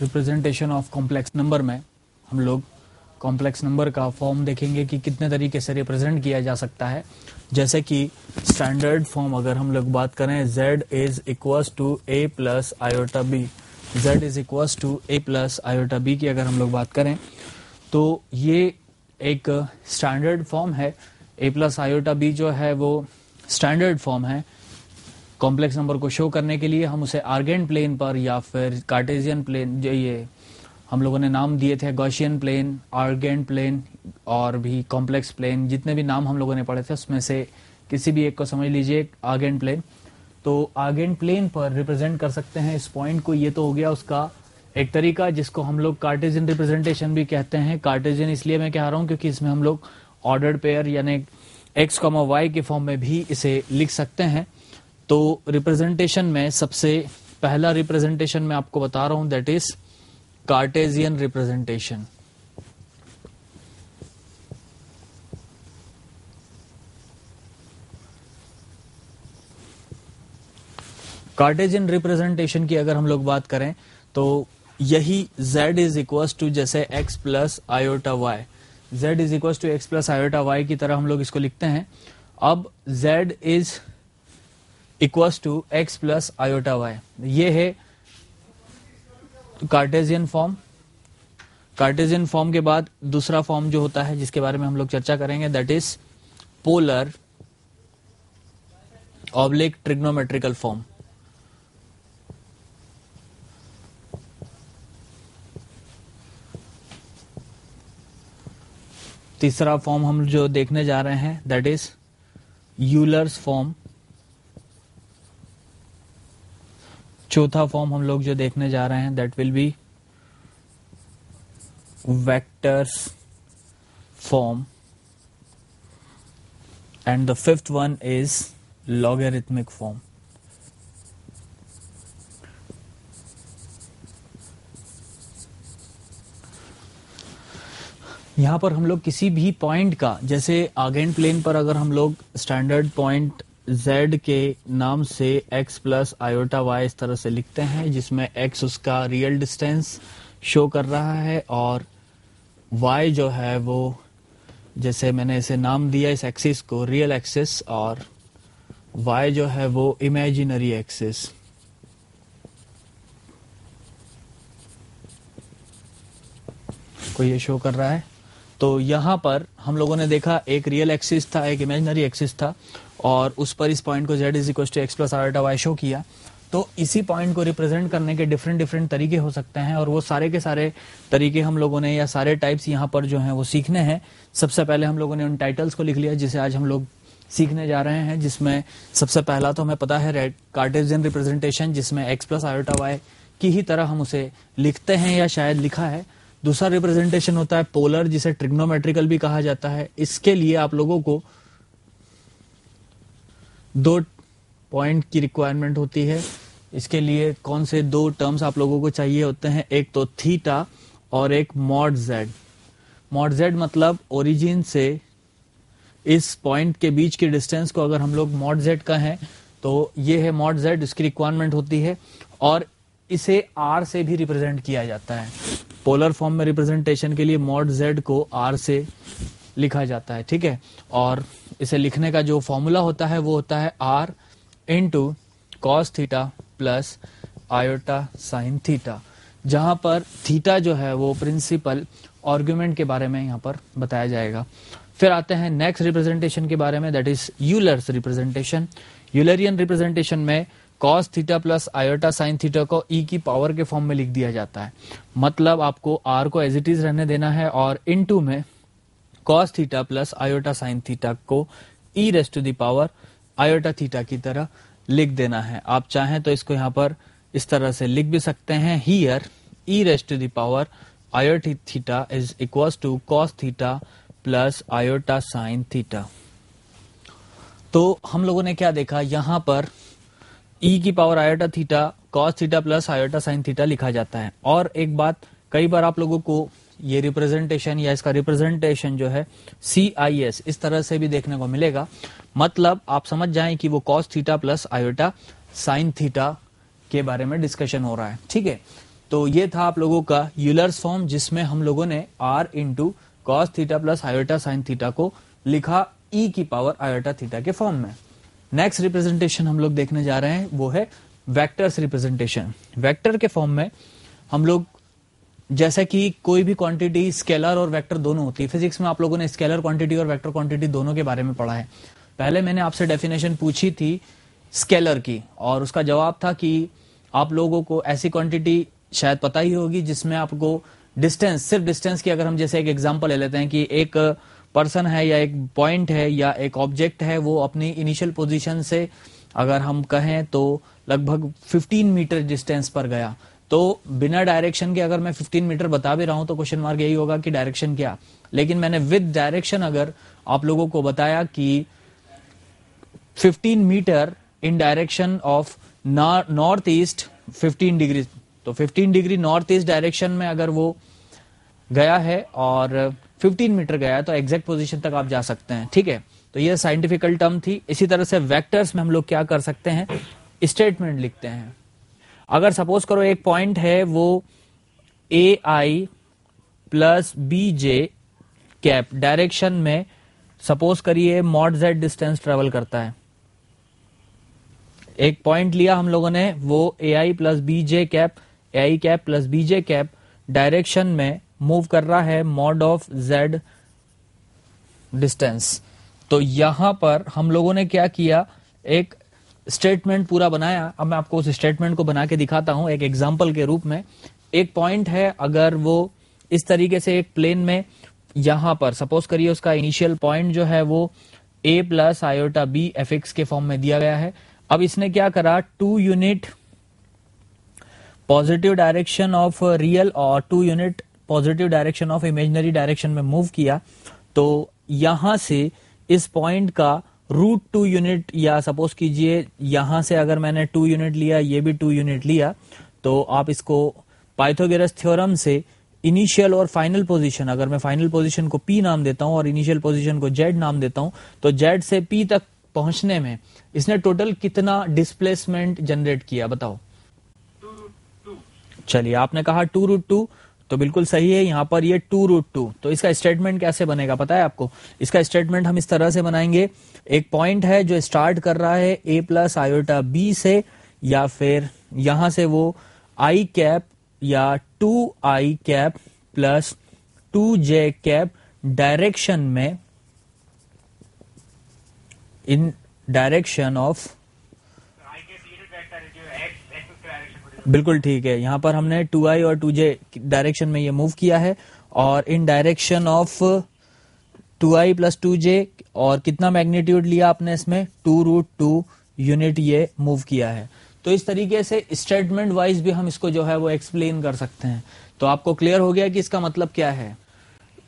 Representation of complex number में हम लोग कॉम्प्लेक्स नंबर का फॉर्म देखेंगे कि कितने तरीके से रिप्रेजेंट किया जा सकता है। जैसे कि स्टैंडर्ड फॉर्म अगर हम लोग बात करें, z is equals to a plus iota b, z is equals to a plus iota b की अगर हम लोग बात करें तो ये एक स्टैंडर्ड फॉर्म है। a प्लस आयोटा b जो है वो स्टैंडर्ड फॉर्म है। कॉम्प्लेक्स नंबर को शो करने के लिए हम उसे आर्गेंट प्लेन पर या फिर कार्टेशियन प्लेन, जो ये हम लोगों ने नाम दिए थे गॉसियन प्लेन, आर्गेंट प्लेन और भी कॉम्प्लेक्स प्लेन, जितने भी नाम हम लोगों ने पढ़े थे उसमें से किसी भी एक को समझ लीजिए आर्गेंट प्लेन। तो आर्गेंट प्लेन पर रिप्रेजेंट कर सकते हैं इस पॉइंट को। ये तो हो गया उसका एक तरीका जिसको हम लोग कार्टेशियन रिप्रेजेंटेशन भी कहते हैं। कार्टेशियन इसलिए मैं कह रहा हूँ क्योंकि इसमें हम लोग ऑर्डर्ड पेयर यानी x, y के फॉर्म में भी इसे लिख सकते हैं। तो रिप्रेजेंटेशन में सबसे पहला रिप्रेजेंटेशन मैं आपको बता रहा हूं, that is Cartesian representation. Cartesian representation की अगर हम लोग बात करें तो यही z इज इक्वल्स टू जैसे x plus iota y, z is equals to x plus iota y की तरह हम लोग इसको लिखते हैं। अब z is equals to x plus iota y, ये है कार्टेशियन फॉर्म। कार्टेशियन फॉर्म के बाद दूसरा फॉर्म जो होता है जिसके बारे में हम लोग चर्चा करेंगे, that is polar oblique trigonometrical form. तीसरा फॉर्म हम जो देखने जा रहे हैं दैट इज यूलर्स फॉर्म। चौथा फॉर्म हम लोग जो देखने जा रहे हैं that will be vectors form and the fifth one is logarithmic form. यहां पर हम लोग किसी भी पॉइंट का, जैसे आर्गेंट प्लेन पर अगर हम लोग स्टैंडर्ड पॉइंट z के नाम से x प्लस आयोटा y इस तरह से लिखते हैं, जिसमें x उसका रियल डिस्टेंस शो कर रहा है और y जो है वो, जैसे मैंने इसे नाम दिया इस एक्सिस को रियल एक्सिस, और y जो है वो इमेजिनरी एक्सिस। को ये शो कर रहा है। तो यहां पर हम लोगों ने देखा एक रियल एक्सिस था, एक इमेजिनरी एक्सिस था, और उस पर इस पॉइंट को z is equal to X plus iota Y show किया। तो इसी पॉइंट को रिप्रेजेंट करने के डिफरेंट तरीके हो सकते हैं, और वो सारे के सारे तरीके हम लोगों ने या सारे टाइप्स यहाँ पर जो हैं वो सीखने हैं। सबसे पहले हम लोगों ने उन टाइटल्स को लिख लिया जिसे आज हम लोग सीखने जा रहे हैं, जिसमें सबसे पहला तो हमें पता है कार्टेशियन रिप्रेजेंटेशन, जिसमें एक्स प्लस आयोटा वाई की ही तरह हम उसे लिखते हैं या शायद लिखा है। दूसरा रिप्रेजेंटेशन होता है पोलर, जिसे ट्रिग्नोमेट्रिकल भी कहा जाता है। इसके लिए आप लोगों को दो पॉइंट की रिक्वायरमेंट होती है। इसके लिए कौन से दो टर्म्स आप लोगों को चाहिए होते हैं, एक तो थीटा और एक मॉड जेड। मॉड जेड मतलब ओरिजिन से इस पॉइंट के बीच की डिस्टेंस को अगर हम लोग मॉड जेड का है तो ये है मॉड जेड, इसकी रिक्वायरमेंट होती है। और इसे आर से भी रिप्रेजेंट किया जाता है। पोलर फॉर्म में रिप्रेजेंटेशन के लिए मॉड जेड को आर से लिखा जाता है, ठीक है। और इसे लिखने का जो फॉर्मूला होता है वो होता है R into cos theta plus iota sine theta, जहां पर थीटा जो है वो प्रिंसिपल आर्गुमेंट के बारे में यहाँ पर बताया जाएगा। फिर आते हैं नेक्स्ट रिप्रेजेंटेशन के बारे में, that is Euler's representation. Eulerian representation में cos theta plus iota sine theta को ई की पावर के फॉर्म में लिख दिया जाता है। मतलब आपको आर को एज इट इज रहने देना है और इनटू में cos theta plus iota sine theta को e raised to the power iota theta की तरह लिख देना है। आप चाहें तो इसको यहाँ पर इस तरह से लिख भी सकते हैं, here e raised to the power iota theta is equals to cos theta plus iota sine theta. तो हम लोगों ने क्या देखा, यहाँ पर ई की power iota theta cos theta plus iota sine theta लिखा जाता है। और एक बात, कई बार आप लोगों को ये रिप्रेजेंटेशन या इसका रिप्रेजेंटेशन जो है CIS इस तरह से भी देखने को मिलेगा। मतलब आप समझ जाएं कि वो cos theta plus iota sine theta के बारे में डिस्कशन हो रहा है, ठीक है। तो ये था आप लोगों का यूलर्स फॉर्म, जिसमें हम लोगों ने r into cos theta plus iota sine theta को लिखा e की पावर आयोटा थीटा के फॉर्म में। नेक्स्ट रिप्रेजेंटेशन हम लोग देखने जा रहे हैं वो है वेक्टर्स रिप्रेजेंटेशन। वेक्टर के फॉर्म में हम लोग, जैसा कि कोई भी क्वांटिटी स्केलर और वेक्टर दोनों होती है, फिजिक्स में आप लोगों ने स्केलर क्वांटिटी और वेक्टर क्वांटिटी दोनों के बारे में पढ़ा है। पहले मैंने आपसे डेफिनेशन पूछी थी स्केलर की, और उसका जवाब था कि आप लोगों को ऐसी क्वांटिटी शायद पता ही होगी जिसमें आपको डिस्टेंस, सिर्फ डिस्टेंस की, अगर हम जैसे एक एग्जांपल ले लेते हैं कि एक पर्सन है या एक पॉइंट है या एक ऑब्जेक्ट है, वो अपनी इनिशियल पोजीशन से अगर हम कहें तो लगभग 15 मीटर डिस्टेंस पर गया, तो बिना डायरेक्शन के अगर मैं 15 मीटर बता भी रहा हूं तो क्वेश्चन मार्क यही होगा कि डायरेक्शन क्या। लेकिन मैंने विद डायरेक्शन अगर आप लोगों को बताया कि 15 metre in direction of north east 15 degree, तो 15 डिग्री नॉर्थ ईस्ट डायरेक्शन में अगर वो गया है और 15 मीटर गया है तो एग्जैक्ट पोजीशन तक आप जा सकते हैं। ठीक है, तो ये साइंटिफिकल टर्म थी। इसी तरह से वेक्टर्स में हम लोग क्या कर सकते हैं, स्टेटमेंट लिखते हैं। अगर सपोज करो एक पॉइंट है वो a i plus b j cap direction में, सपोज करिए मॉड जेड डिस्टेंस ट्रेवल करता है। एक पॉइंट लिया हम लोगों ने, वो a i plus b j cap, a i cap plus b j cap direction में मूव कर रहा है मॉड ऑफ जेड डिस्टेंस। तो यहां पर हम लोगों ने क्या किया, एक स्टेटमेंट पूरा बनाया। अब मैं आपको उस स्टेटमेंट को बना के दिखाता हूं एक एग्जांपल के रूप में। एक पॉइंट है, अगर वो इस तरीके से एक प्लेन में, यहां पर सपोज करिए उसका इनिशियल पॉइंट जो है वो a plus iota B F X के फॉर्म में दिया गया है। अब इसने क्या करा, 2 unit positive direction of real और 2 unit positive direction of imaginary direction में मूव किया। तो यहां से इस पॉइंट का रूट 2 यूनिट, या सपोज कीजिए यहां से अगर मैंने 2 यूनिट लिया, ये भी 2 यूनिट लिया, तो आप इसको पाइथागोरस थ्योरम से इनिशियल और फाइनल पोजीशन, अगर मैं फाइनल पोजीशन को P नाम देता हूं और इनिशियल पोजीशन को Z नाम देता हूं, तो Z से P तक पहुंचने में इसने टोटल कितना डिस्प्लेसमेंट जनरेट किया, बताओ। 2√2। चलिए, आपने कहा 2√2, तो बिल्कुल सही है। यहां पर ये 2√2, तो इसका स्टेटमेंट कैसे बनेगा पता है आपको? इसका स्टेटमेंट हम इस तरह से बनाएंगे, एक पॉइंट है जो स्टार्ट कर रहा है a प्लस आयोटा बी से, या फिर यहां से वो आई कैप या 2i cap plus 2j cap direction में, इन डायरेक्शन ऑफ, बिल्कुल ठीक है, यहां पर हमने 2i और 2j डायरेक्शन में ये मूव किया है, और इन direction of 2i plus 2j, और कितना मैग्नीट्यूड लिया आपने इसमें, 2√2 यूनिट ये मूव किया है। तो इस तरीके से स्टेटमेंट वाइज भी हम इसको जो है वो एक्सप्लेन कर सकते हैं। तो आपको क्लियर हो गया कि इसका मतलब क्या है।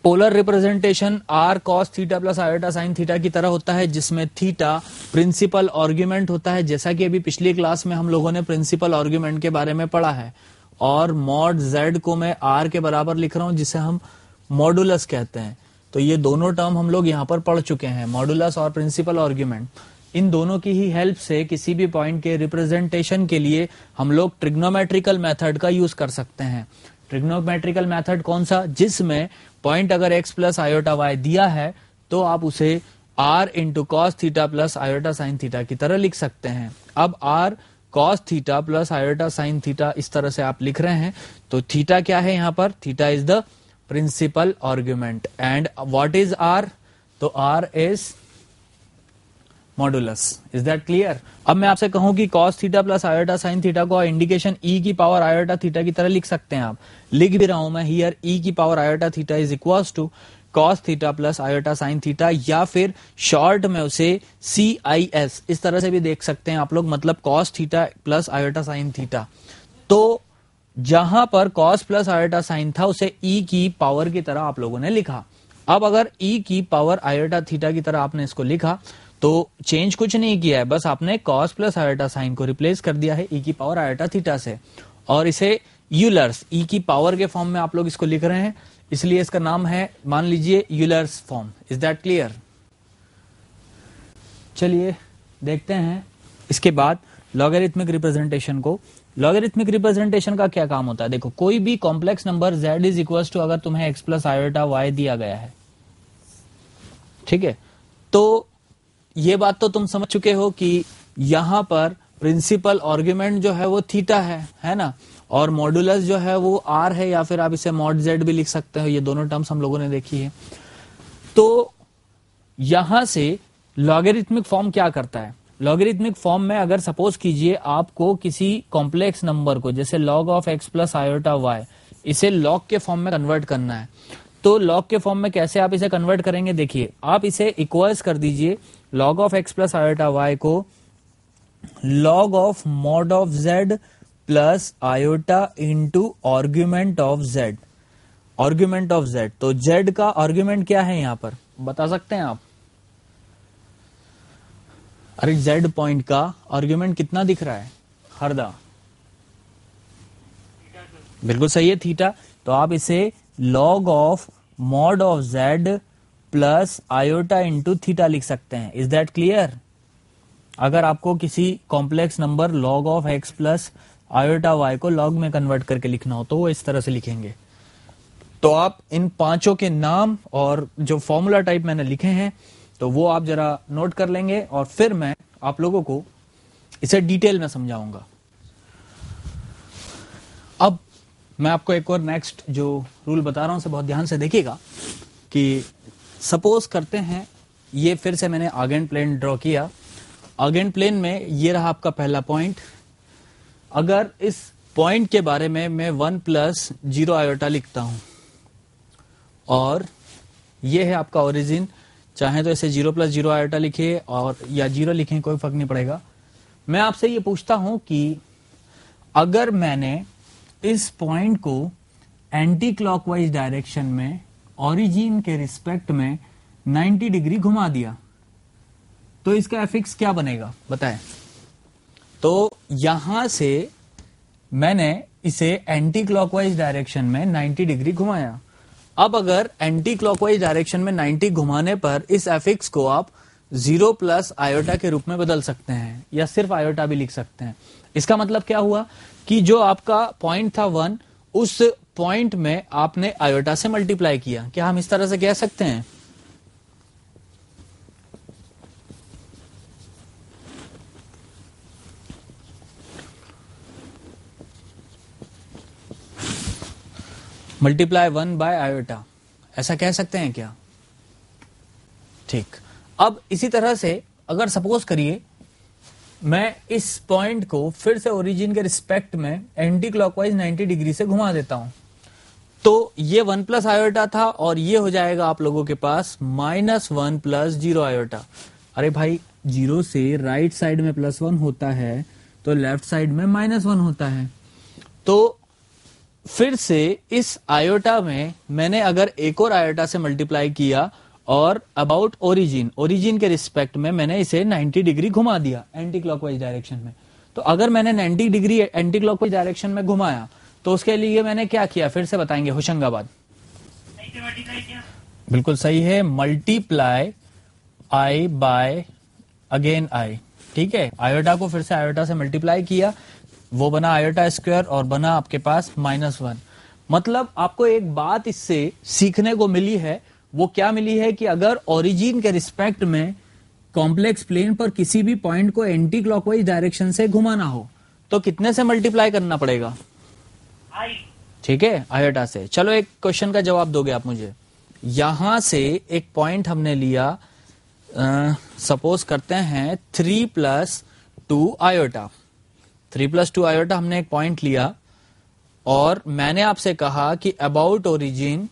Polar representation r cos theta plus iota sine theta की तरह होता है, जिसमें थीटा प्रिंसिपल आर्ग्यूमेंट होता है, जैसा कि अभी पिछली क्लास में हम लोगों ने प्रिंसिपल आर्ग्यूमेंट के बारे में पढ़ा है। और मॉड z को मैं r के बराबर लिख रहा हूं, जिसे हम मॉडुलस कहते हैं। तो ये दोनों टर्म हम लोग यहां पर पढ़ चुके हैं, मॉडुलस और प्रिंसिपल आर्ग्यूमेंट। इन दोनों की ही हेल्प से किसी भी पॉइंट के रिप्रेजेंटेशन के लिए हम लोग ट्रिग्नोमेट्रिकल मेथड का यूज कर सकते हैं। ट्रिग्नोमेट्रिकल मेथड कौन सा, जिसमें पॉइंट अगर x प्लस आयोटा y दिया है तो आप उसे r into cos theta plus iota sine theta की तरह लिख सकते हैं। अब r cos theta plus iota sine theta इस तरह से आप लिख रहे हैं, तो थीटा क्या है यहाँ पर, theta is the principal argument, and what is r, तो r is modulus. Is that clear? अब मैं आपसे कहूं कि cos theta plus iota sine theta को इंडिकेशन e की पावर आयोटा थीटा की तरह लिख सकते हैं। आप लिख भी रहा हूं मैं हियर, e की power iota theta is equals to cos theta plus iota sine theta, या फिर शॉर्ट में उसे CIS इस तरह से भी देख सकते हैं आप लोग, मतलब cos theta plus iota sine theta. तो जहां पर cos प्लस आयोटा साइन था उसे e की पावर की तरह आप लोगों ने लिखा। अब अगर e की पावर आयोटा थीटा की तरह आपने इसको लिखा, तो चेंज कुछ नहीं किया है, बस आपने cos प्लस आयोटा साइन को रिप्लेस कर दिया है e की पावर आयोटा थीटा से, और इसे यूलर्स e की पावर के फॉर्म में आप लोग इसको लिख रहे हैं, इसलिए इसका नाम है, मान लीजिए, Euler's form. Is that clear? चलिए देखते हैं इसके बाद लॉगरिथमिक रिप्रेजेंटेशन को। लॉगरिथमिक रिप्रेजेंटेशन का क्या काम होता है? देखो, कोई भी complex number z is equal to, अगर तुम्हें x प्लस आयोटा y दिया गया है, ठीक है, तो ये बात तो तुम समझ चुके हो कि यहां पर प्रिंसिपल आर्ग्यूमेंट जो है वो थीटा है ना, और मॉडुलस जो है वो r है, या फिर आप इसे मॉड z भी लिख सकते हो। ये दोनों टर्म्स हम लोगों ने देखी है। तो यहां से लॉगरिथमिक फॉर्म क्या करता है? लॉगरिथमिक फॉर्म में अगर सपोज कीजिए आपको किसी कॉम्प्लेक्स नंबर को, जैसे log of x plus iota y, इसे log के फॉर्म में कन्वर्ट करना है, तो log के फॉर्म में कैसे आप इसे कन्वर्ट करेंगे? देखिए, आप इसे इक्वल्स कर दीजिए log of x plus iota y को log of mod of z plus iota into argument of z, argument of z। तो z का आर्ग्यूमेंट क्या है यहां पर, बता सकते हैं आप? अरे z पॉइंट का आर्ग्यूमेंट कितना दिख रहा है हरदा? बिल्कुल सही है, थीटा। तो आप इसे log of mod of z plus iota into theta लिख सकते हैं। Is that clear? अगर आपको किसी complex number log of x plus iota y को log में कन्वर्ट करके लिखना हो तो वो इस तरह से लिखेंगे। तो आप इन पांचों के नाम और जो फॉर्मूला टाइप मैंने लिखे हैं तो वो आप जरा नोट कर लेंगे, और फिर मैं आप लोगों को इसे डिटेल में समझाऊंगा। अब मैं आपको एक और नेक्स्ट जो रूल बता रहा हूं उसे बहुत ध्यान से देखिएगा कि सपोज करते हैं, ये फिर से मैंने आर्गेन प्लेन ड्रॉ किया। आर्गेन प्लेन में ये रहा आपका पहला पॉइंट। अगर इस पॉइंट के बारे में मैं 1 प्लस 0 आयोटा लिखता हूं, और ये है आपका ओरिजिन, चाहे तो इसे 0 प्लस 0 आयोटा लिखे और या 0 लिखें, कोई फर्क नहीं पड़ेगा। मैं आपसे ये पूछता हूं कि अगर मैंने इस पॉइंट को एंटी क्लॉकवाइज डायरेक्शन में ओरिजिन के रिस्पेक्ट में 90 डिग्री घुमा दिया तो इसका एफिक्स क्या बनेगा, बताएं? तो यहां से मैंने इसे एंटी क्लॉकवाइज डायरेक्शन में 90 डिग्री घुमाया। अब अगर एंटी क्लॉकवाइज डायरेक्शन में 90 घुमाने पर इस एफिक्स को आप 0 प्लस आयोटा के रूप में बदल सकते हैं, या सिर्फ आयोटा भी लिख सकते हैं। इसका मतलब क्या हुआ कि जो आपका पॉइंट था 1, उस पॉइंट में आपने आयोटा से मल्टीप्लाई किया। क्या हम इस तरह से कह सकते हैं? मल्टीप्लाई 1 बाय आयोटा, ऐसा कह सकते हैं क्या? ठीक। अब इसी तरह से अगर सपोज करिए मैं इस पॉइंट को फिर से ओरिजिन के रिस्पेक्ट में एंटी क्लॉकवाइज 90 डिग्री से घुमा देता हूं, तो ये 1 प्लस आयोटा था और ये हो जाएगा आप लोगों के पास -1 प्लस 0 आयोटा। अरे भाई, 0 से राइट साइड में +1 होता है तो लेफ्ट साइड में -1 होता है। तो फिर से इस आयोटा में मैंने अगर एक और आयोटा से मल्टीप्लाई किया और अबाउट ओरिजिन के रिस्पेक्ट में मैंने इसे 90 डिग्री घुमा दिया एंटी क्लॉकवाइज डायरेक्शन में। तो अगर मैंने 90 डिग्री एंटी क्लॉकवाइज डायरेक्शन में घुमाया तो उसके लिए मैंने क्या किया, फिर से बताएंगे होशंगाबाद? बिल्कुल सही है, multiply I by again I. ठीक है, आयोटा को फिर से आयोटा से मल्टीप्लाई किया, वो बना आयोटा स्क्वायर और बना आपके पास -1। मतलब आपको एक बात इससे सीखने को मिली है, वो क्या मिली है कि अगर ओरिजिन के रिस्पेक्ट में कॉम्प्लेक्स प्लेन पर किसी भी पॉइंट को एंटी क्लॉकवाइज डायरेक्शन से घुमाना हो तो कितने से मल्टीप्लाई करना पड़ेगा? ठीक है, आयोटा से। चलो एक क्वेश्चन का जवाब दोगे आप मुझे। यहां से एक पॉइंट हमने लिया, सपोज करते हैं 3 + 2 आयोटा। 3 + 2 आयोटा हमने एक पॉइंट लिया और मैंने आपसे कहा कि अबाउट ओरिजिन